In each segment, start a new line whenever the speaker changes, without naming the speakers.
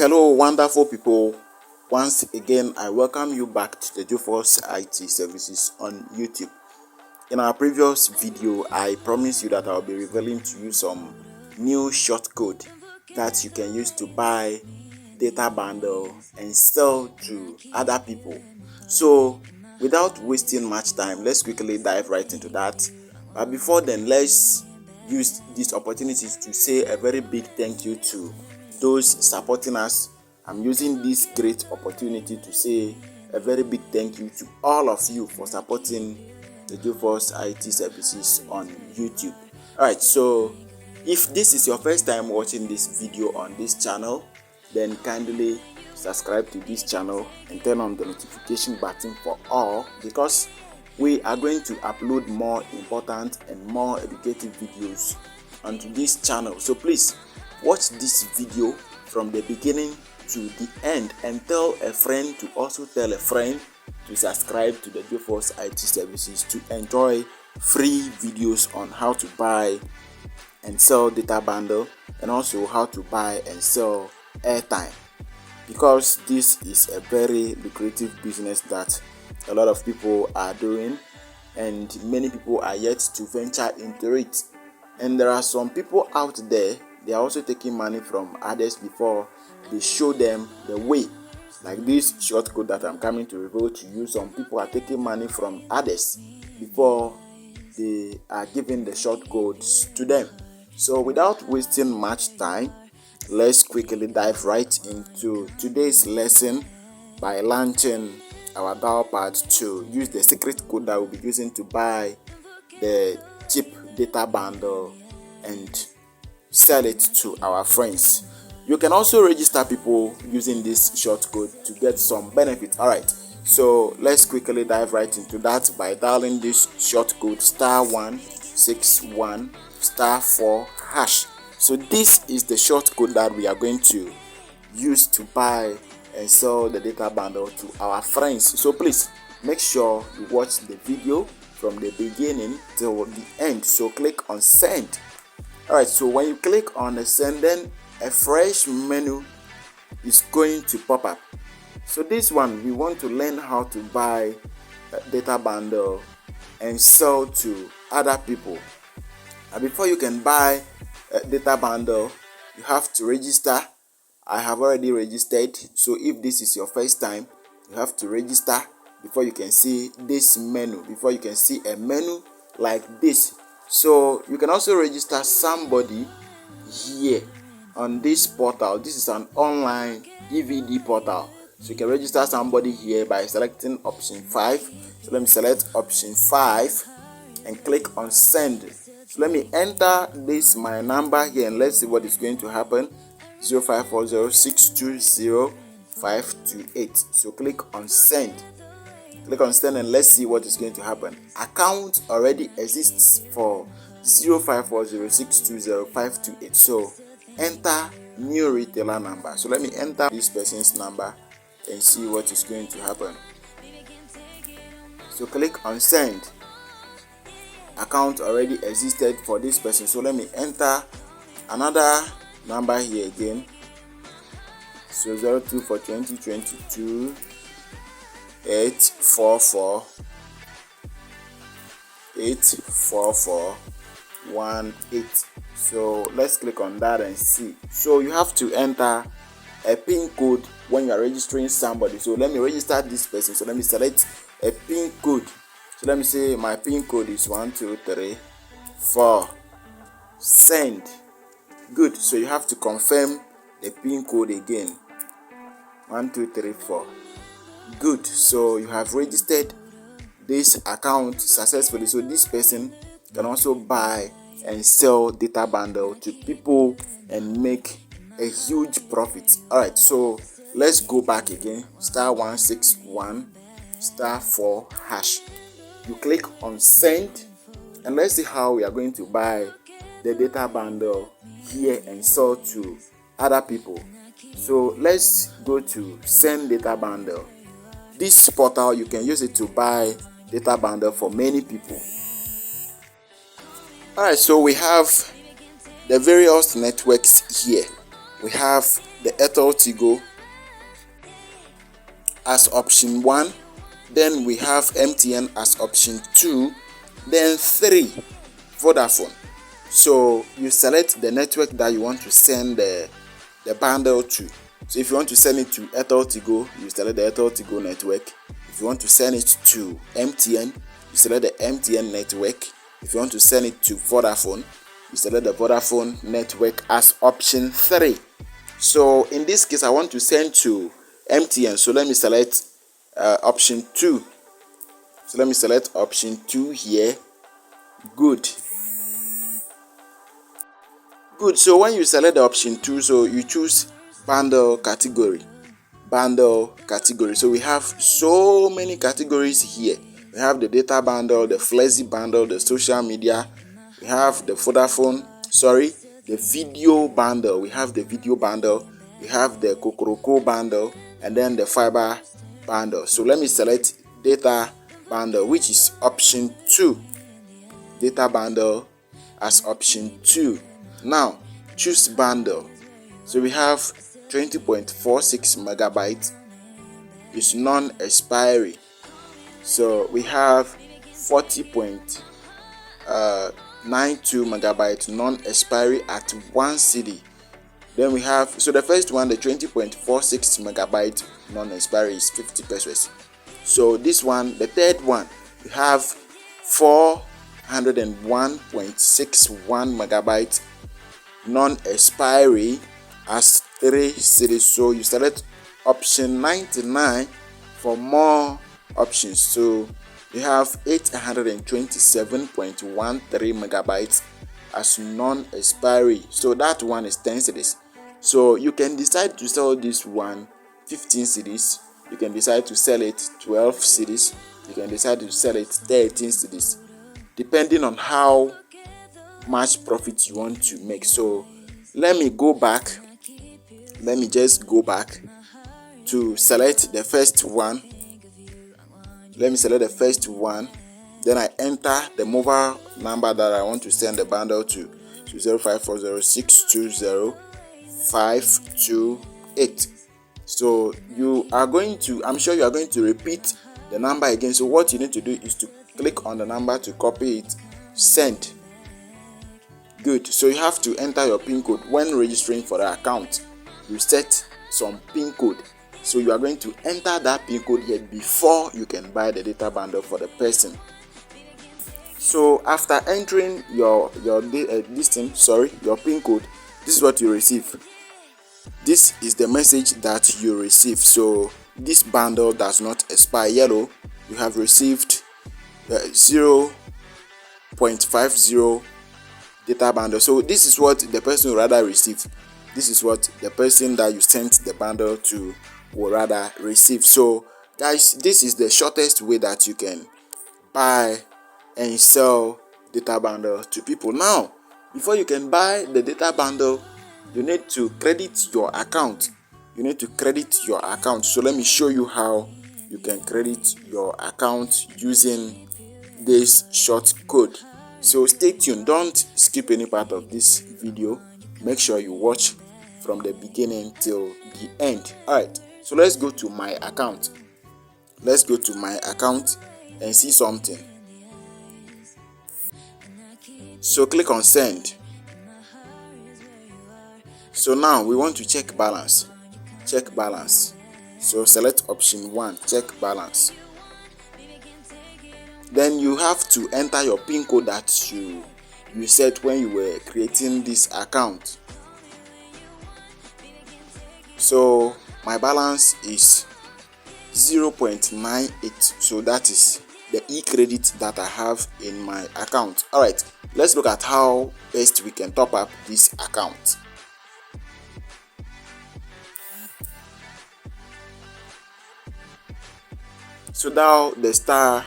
Hello, wonderful people. Once again, I welcome you back to the Joforce IT services on YouTube. In our previous video, I promised you that I'll be revealing to you some new short code that you can use to buy data bundle and sell to other people. So, without wasting much time, let's quickly dive right into that. But before then, let's use this opportunity to say a very big thank you to those supporting us. I'm using this great opportunity to say a very big thank you to all of you for supporting the Joforce IT services on YouTube. Alright, so if this is your first time watching this video on this channel, then kindly subscribe to this channel and turn on the notification button for all, because we are going to upload more important and more educative videos onto this channel. So please watch this video from the beginning to the end and tell a friend to also tell a friend to subscribe to the Joforce IT services to enjoy free videos on how to buy and sell data bundle and also how to buy and sell airtime, because this is a very lucrative business that a lot of people are doing and many people are yet to venture into it. And there are some people out there, they are also taking money from others before they show them the way. Like this short code that I'm coming to reveal to you, some people are taking money from others before they are giving the short codes to them. So without wasting much time, let's quickly dive right into today's lesson by launching our dial pad to use the secret code that we'll be using to buy the cheap data bundle and sell it to our friends. You can also register people using this short code to get some benefit. Alright, so let's quickly dive right into that by dialing this short code *161*4#. So this is the short code that we are going to use to buy and sell the data bundle to our friends. So please make sure you watch the video from the beginning till the end. So click on send. Alright, so when you click on the send, then a fresh menu is going to pop up. So this one, we want to learn how to buy a data bundle and sell to other people. And before you can buy a data bundle, you have to register. I have already registered, so if this is your first time, you have to register before you can see this menu, before you can see a menu like this. So you can also register somebody here on this portal. This is an online EVD portal, so you can register somebody here by selecting option 5. So let me select option 5 and click on send. So let me enter this my number here and let's see what is going to happen. 0540620528. So click on send. Click on send and let's see what is going to happen. Account already exists for 0540620528. So enter new retailer number. So let me enter this person's number and see what is going to happen. So click on send. Account already existed for this person. So let me enter another number here again. So 02 for 2022 844 84418. So let's click on that and see. So you have to enter a PIN code when you are registering somebody. So let me register this person. So let me select a PIN code. So let me say my PIN code is 1234. Send. Good. So you have to confirm the PIN code again. 1234. Good. So you have registered this account successfully. So this person can also buy and sell data bundle to people and make a huge profit. Alright, so let's go back again. *161*4#. You click on send and let's see how we are going to buy the data bundle here and sell to other people. So let's go to send data bundle. This portal, you can use it to buy data bundle for many people. Alright, so we have the various networks here. we have the Airtel Tigo as option 1, then we have MTN as option 2, then 3 Vodafone. So you select the network that you want to send the bundle to. So if you want to send it to Airtel Tigo, you select the Airtel Tigo network. If you want to send it to MTN, you select the MTN network. If you want to send it to Vodafone, you select the Vodafone network as option 3. So in this case, I want to send to MTN, so let me select option 2. So let me select option 2 here. Good. So when you select the option 2, so you choose bundle category. So we have so many categories here. We have the data bundle, the flexi bundle, the social media. We have the the video bundle. We have the video bundle. We have the Kokoroko bundle, and then the fiber bundle. So let me select data bundle, which is option 2. Data bundle as option 2. Now choose bundle. So we have 20.46 megabytes. It's non-expiry. So we have 40.92 megabytes non-expiry at 1 CD. Then we have, so the first one, the 20.46 megabyte non-expiry is 50 pesos. So this one, the third one, we have 401.61 megabytes non-expiry as 3 cities. So you select option 99 for more options. So you have 827.13 megabytes as non-expiry. So that one is 10 cities. So you can decide to sell this one 15 cities. You can decide to sell it 12 cities. You can decide to sell it 13 cities, depending on how much profit you want to make. So let me just go back to select the first one. Let me select the first one. Then I enter the mobile number that I want to send the bundle to 0540620528. So I'm sure you are going to repeat the number again. So what you need to do is to click on the number to copy it, send. Good. So you have to enter your PIN code when registering for the account. You set some PIN code. So you are going to enter that PIN code here before you can buy the data bundle for the person. So after entering your PIN code, this is what you receive. This is the message that you receive. So this bundle does not expire. Yellow, you have received 0.50 data bundle. So this is what the person will rather receive. This is what the person that you sent the bundle to will rather receive. So guys, this is the shortest way that you can buy and sell data bundle to people. Now, before you can buy the data bundle, you need to credit your account. So let me show you how you can credit your account using this short code. So stay tuned, don't skip any part of this video. Make sure you watch from the beginning till the end. Alright, so let's go to my account. And see something. So click on send. So now we want to check balance. So select option 1, check balance. Then you have to enter your PIN code that you set when you were creating this account. So my balance is 0.98. So that is the e-credit that I have in my account. Alright, let's look at how best we can top up this account. So now the star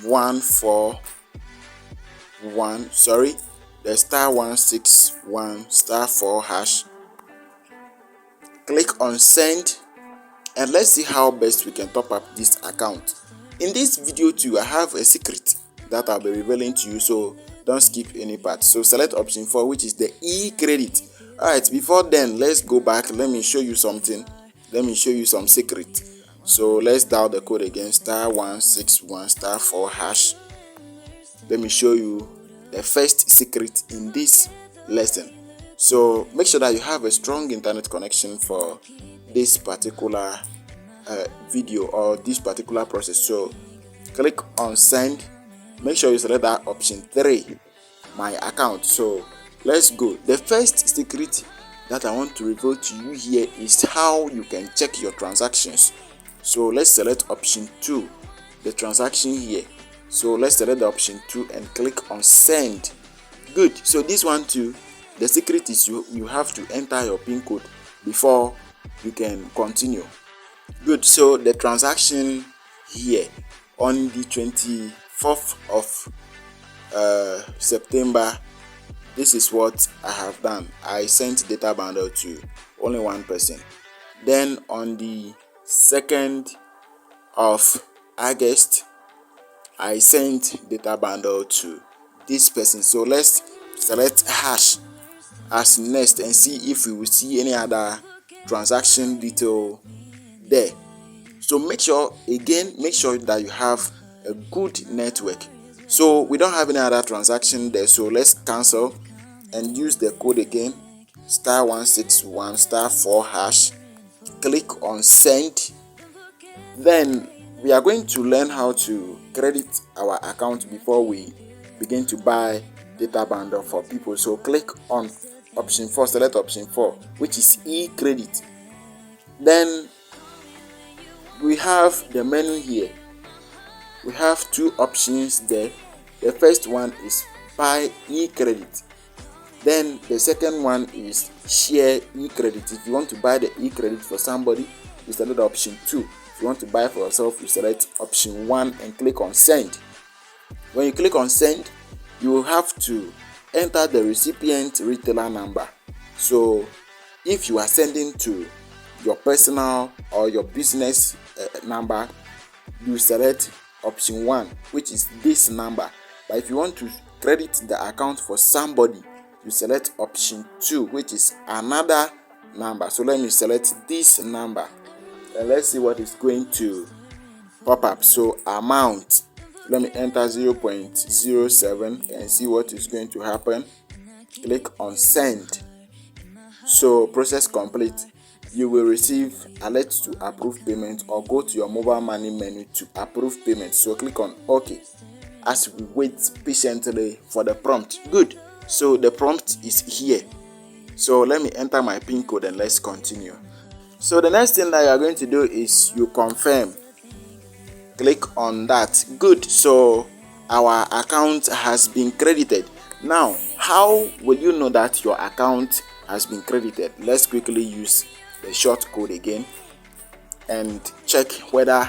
161 *4#. Click on send, and let's see how best we can top up this account. In this video too, I have a secret that I'll be revealing to you, so don't skip any part. So select option 4, which is the e-credit. Alright, before then, let's go back. Let me show you something. Let me show you some secret. So let's dial the code again, *161*4#. Let me show you the first secret in this lesson. So make sure that you have a strong internet connection for this particular video or this particular process. So click on send. Make sure you select that option 3, my account. So let's go. The first secret that I want to reveal to you here is how you can check your transactions. So let's select option 2, the transaction here. So let's select the option 2 and click on send. Good. So this one too, the secret is you have to enter your PIN code before you can continue. Good. So the transaction here on the 24th of September, this is what I have done. I sent data bundle to only one person. Then on the 2nd of August, I sent data bundle to this person. So let's select hash as next and see if we will see any other transaction detail there. So make sure that you have a good network. So we don't have any other transaction there, so let's cancel and use the code again, *161*4#. Click on send. Then we are going to learn how to credit our account before we begin to buy data bundle for people. So click on option 4, select option 4, which is e-credit. Then we have the menu here. We have 2 options there. The first one is buy e-credit. Then the second one is share e-credit. If you want to buy the e-credit for somebody, you select option 2. If you want to buy for yourself, you select option 1 and click on send. When you click on send, you will have to enter the recipient retailer number. So if you are sending to your personal or your business number, you select option 1, which is this number. But if you want to credit the account for somebody, you select option 2, which is another number. So let me select this number and let's see what is going to pop up. So amount, let me enter 0.07 and see what is going to happen. Click on send. So process complete. You will receive alert to approve payment or go to your mobile money menu to approve payment. So click on OK as we wait patiently for the prompt. Good. So the prompt is here. So let me enter my PIN code and let's continue. So the next thing that you are going to do is you confirm. Click on that. Good. So our account has been credited. Now, how will you know that your account has been credited? Let's quickly use the short code again and check whether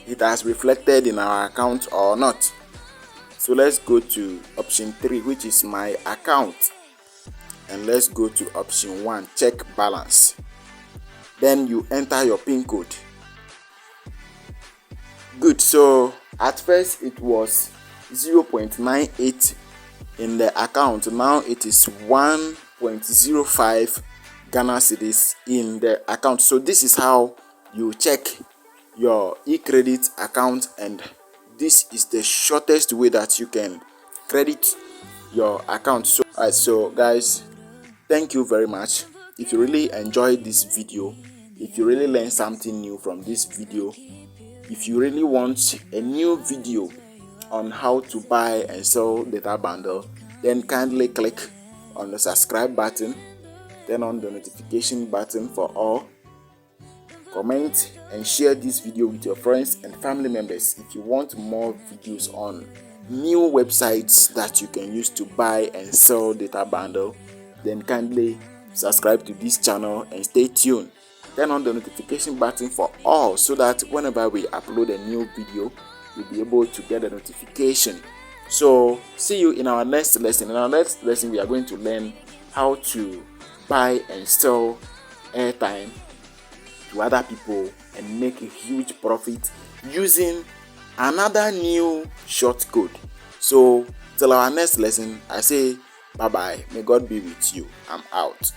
it has reflected in our account or not. So let's go to option 3, which is my account, and let's go to option 1, check balance. Then you enter your PIN code. Good. So at first it was 0.98 in the account. Now it is 1.05 Ghana cedis in the account. So this is how you check your e-credit account, and this is the shortest way that you can credit your account. So guys, thank you very much. If you really enjoyed this video, if you really learned something new from this video, if you really want a new video on how to buy and sell data bundle, then kindly click on the subscribe button, turn on the notification button for all, comment and share this video with your friends and family members. If you want more videos on new websites that you can use to buy and sell data bundle, then kindly subscribe to this channel and stay tuned. Turn on the notification button for all so that whenever we upload a new video, you'll be able to get a notification. So see you in our next lesson. In our next lesson, we are going to learn how to buy and sell airtime to other people and make a huge profit using another new short code. So till our next lesson, I say bye bye. May God be with you. I'm out.